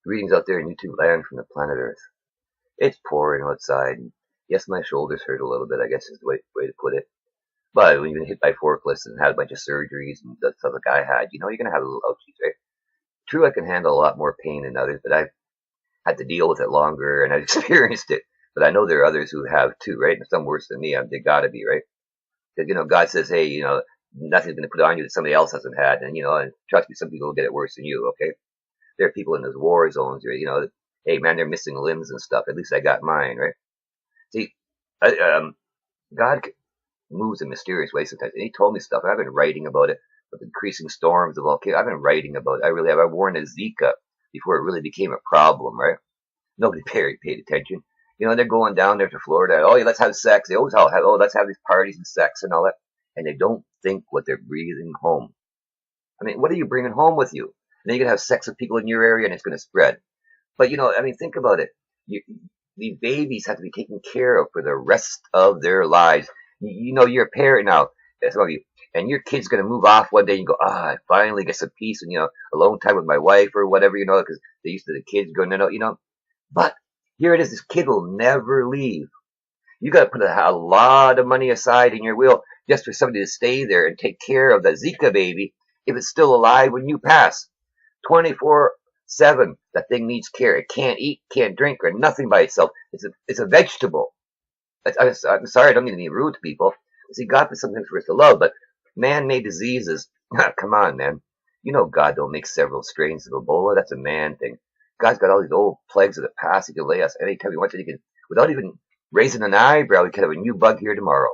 Greetings out there in YouTube land from the planet Earth. It's pouring outside, and yes, my shoulders hurt a little bit, I guess is the way to put it. But when you've been hit by forklifts and had a bunch of surgeries and the stuff like I had, you're going to have a little ouchies, right? True, I can handle a lot more pain than others, but I've had to deal with it longer and I've experienced it. But I know there are others who have too, right? And some worse than me. They gotta be, right? Because, God says, hey, nothing's going to put on you that somebody else hasn't had. And trust me, some people will get it worse than you, okay? There are people in those war zones, hey man, they're missing limbs and stuff. At least I got mine, right? See, God moves in mysterious ways sometimes. And he told me stuff. And I've been writing about it, with increasing storms, the volcano. I've been writing about it. I really have. I warned of Zika before it really became a problem, right? Nobody paid attention. They're going down there to Florida. Oh, yeah, let's have sex. They always have, let's have these parties and sex and all that. And they don't think what they're breathing home. I mean, what are you bringing home with you? And then you're going to have sex with people in your area and it's going to spread. But, think about it. These babies have to be taken care of for the rest of their lives. You're a parent now, some of you, and your kid's going to move off one day and you go, I finally get some peace and, alone time with my wife or whatever, because they used to the kids going, no. But here it is. This kid will never leave. You got to put a lot of money aside in your will just for somebody to stay there and take care of the Zika baby if it's still alive when you pass. 24/7, that thing needs care. It can't eat, can't drink, or nothing by itself. It's a vegetable. I'm sorry, I don't mean to be rude to people. See, God put something for us to love, but man-made diseases, come on, man. God don't make several strains of Ebola. That's a man thing. God's got all these old plagues of the past. He can lay us anytime he wants it. He can, without even raising an eyebrow, we could have a new bug here tomorrow.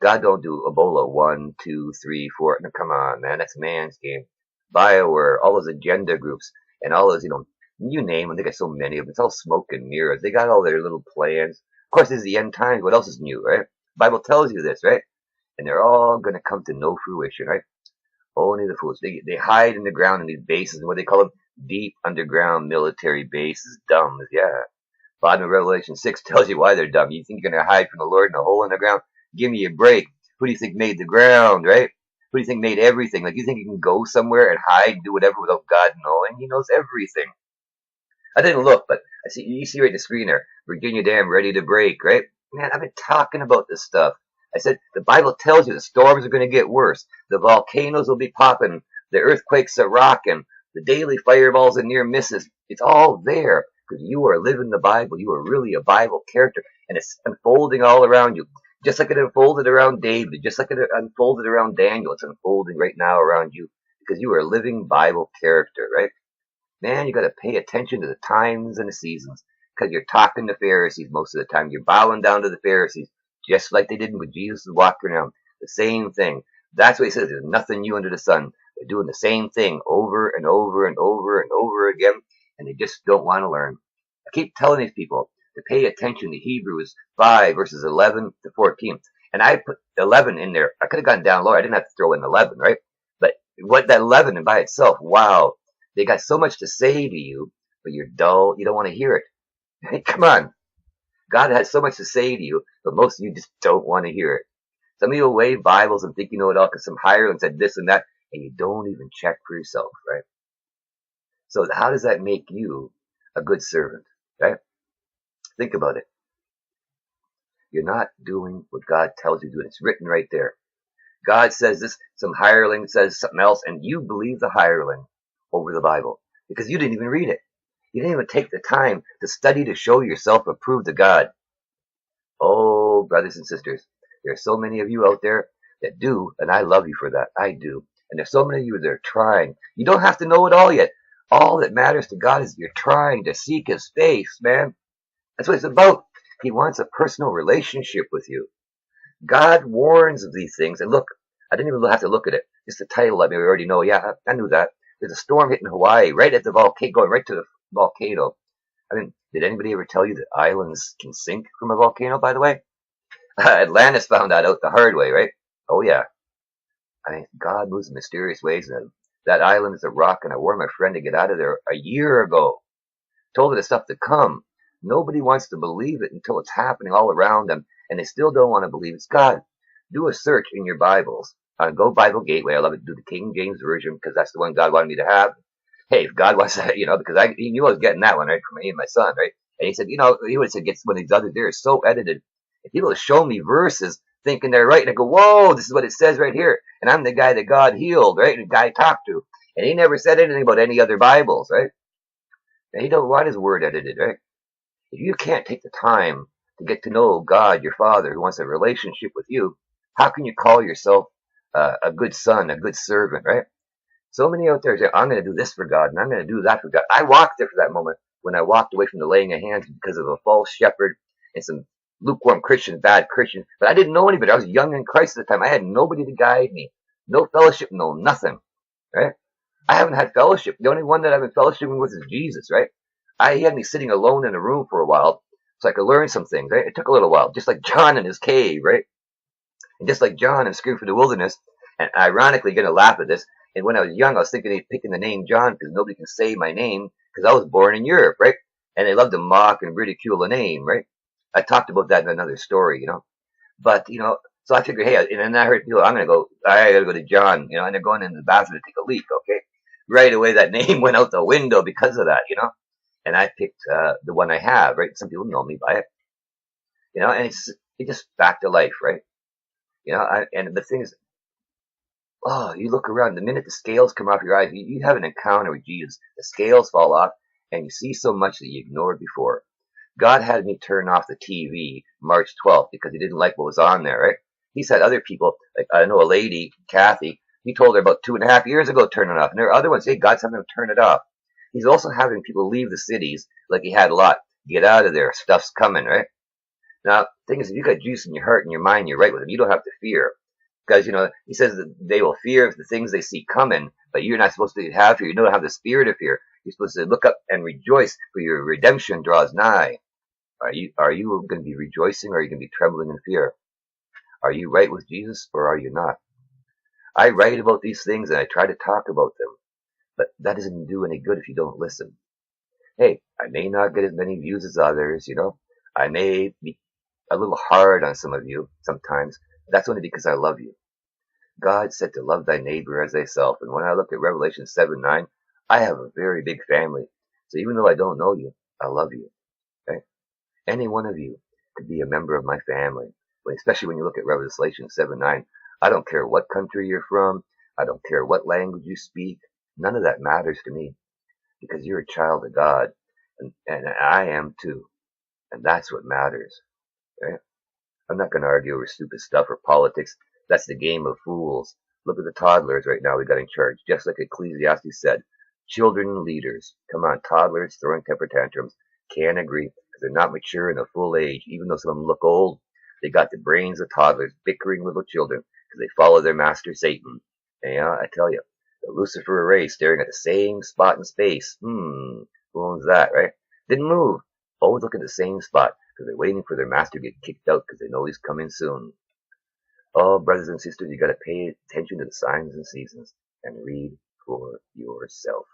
God don't do Ebola 1, 2, 3, 4. No, come on, man. That's man's game. BioWare, all those agenda groups, and all those, you name them. They got so many of them. It's all smoke and mirrors. They got all their little plans. Of course, this is the end times. What else is new, right? The Bible tells you this, right? And they're all going to come to no fruition, right? Only the fools. They hide in the ground in these bases, and what they call them, deep underground military bases. Dumb, yeah. Bottom of Revelation 6 tells you why they're dumb. You think you're going to hide from the Lord in a hole in the ground? Give me a break. Who do you think made the ground, right? Who do you think made everything? Like, you think you can go somewhere and hide and do whatever without God knowing? He knows everything. I didn't look, but you see right the screen there. Virginia Dam ready to break, right? Man, I've been talking about this stuff. I said, the Bible tells you the storms are going to get worse. The volcanoes will be popping. The earthquakes are rocking. The daily fireballs and near misses. It's all there because you are living the Bible. You are really a Bible character, and it's unfolding all around you. Just like it unfolded around David, just like it unfolded around Daniel, it's unfolding right now around you because you are a living Bible character, right? Man, you got to pay attention to the times and the seasons because you're talking to Pharisees most of the time. You're bowing down to the Pharisees just like they did when Jesus was walking around. The same thing. That's what he says. There's nothing new under the sun. They're doing the same thing over and over and over and over again, and they just don't want to learn. I keep telling these people to pay attention to Hebrews 5, verses 11 to 14. And I put 11 in there. I could have gone down lower. I didn't have to throw in 11, right? But what that 11 and by itself, wow. They got so much to say to you, but you're dull. You don't want to hear it. Hey, come on. God has so much to say to you, but most of you just don't want to hear it. Some of you will wave Bibles and think you know it all because some hireling said this and that, and you don't even check for yourself, right? So how does that make you a good servant, right? Think about it. You're not doing what God tells you to do. It's written right there. God says this, some hireling says something else, and you believe the hireling over the Bible because you didn't even read it. You didn't even take the time to study to show yourself approved to God. Oh, brothers and sisters, there are so many of you out there that do, and I love you for that. I do. And there's so many of you that are trying. You don't have to know it all yet. All that matters to God is you're trying to seek his face, man. That's what it's about. He wants a personal relationship with you. God warns of these things. And look, I didn't even have to look at it. Just the title, I mean, we already know. Yeah, I knew that. There's a storm hitting Hawaii, right at the volcano, going right to the volcano. I mean, did anybody ever tell you that islands can sink from a volcano, by the way? Atlantis found that out the hard way, right? Oh, yeah. I mean, God moves in mysterious ways. And that island is a rock, and I warned my friend to get out of there a year ago. Told her the stuff to come. Nobody wants to believe it until it's happening all around them, and they still don't want to believe it's God. Do a search in your Bibles. Go Bible Gateway. I love it. Do the King James Version because that's the one God wanted me to have. hey, if God wants that, because he knew I was getting that one right from me and my son, right? And he said, he would have said, get one of these others. They're so edited. If people show me verses thinking they're right, and I go, whoa, this is what it says right here, and I'm the guy that God healed, right? And the guy talked to, and he never said anything about any other Bibles, right? And he don't want his word edited, right? If you can't take the time to get to know God, your Father, who wants a relationship with you, how can you call yourself a good son, a good servant, right? So many out there say, I'm going to do this for God, and I'm going to do that for God. I walked there for that moment when I walked away from the laying of hands because of a false shepherd and some lukewarm Christians, bad Christians. But I didn't know anybody. I was young in Christ at the time. I had nobody to guide me. No fellowship, no nothing, right? I haven't had fellowship. The only one that I've been fellowshipping with is Jesus, right? He had me sitting alone in a room for a while so I could learn some things, right? It took a little while, just like John in his cave, right? And just like John in Scream for the Wilderness, and ironically, you're going to laugh at this, and when I was young, I was thinking of picking the name John because nobody can say my name because I was born in Europe, right? And they love to mock and ridicule the name, right? I talked about that in another story. But, so I figured, hey, and then I heard people, I gotta go to John, and they're going in the bathroom to take a leak, okay? Right away, that name went out the window because of that. And I picked the one I have, right? Some people know me by it, and it's just back to life, right? And the thing is, oh, you look around, the minute the scales come off your eyes, you have an encounter with Jesus. The scales fall off, and you see so much that you ignored before. God had me turn off the TV March 12th because he didn't like what was on there, right? He's had other people, like I know a lady, Kathy, he told her about 2.5 years ago, turn it off. And there are other ones, hey, God's having them turn it off. He's also having people leave the cities like he had a lot. Get out of there. Stuff's coming, right? Now, the thing is, if you got juice in your heart and your mind, you're right with him. You don't have to fear. Because, he says that they will fear the things they see coming, but you're not supposed to have fear. You don't have the spirit of fear. You're supposed to look up and rejoice, for your redemption draws nigh. Are you going to be rejoicing, or are you going to be trembling in fear? Are you right with Jesus, or are you not? I write about these things and I try to talk about them, but that doesn't do any good if you don't listen. Hey, I may not get as many views as others. I may be a little hard on some of you sometimes. That's only because I love you. God said to love thy neighbor as thyself. And when I look at Revelation 7:9, I have a very big family. So even though I don't know you, I love you. Okay? Any one of you could be a member of my family. Especially when you look at Revelation 7:9. I don't care what country you're from. I don't care what language you speak. None of that matters to me because you're a child of God. And I am too. And that's what matters. Right? I'm not going to argue over stupid stuff or politics. That's the game of fools. Look at the toddlers right now we got in charge. Just like Ecclesiastes said, children and leaders. Come on, toddlers throwing temper tantrums. Can't agree because they're not mature in a full age. Even though some of them look old, they got the brains of toddlers, bickering little children because they follow their master Satan. And I tell you, the Lucifer array staring at the same spot in space. Who owns that, right? Didn't move. Always look at the same spot because they're waiting for their master to get kicked out because they know he's coming soon. Oh, brothers and sisters, you got to pay attention to the signs and seasons and read for yourself.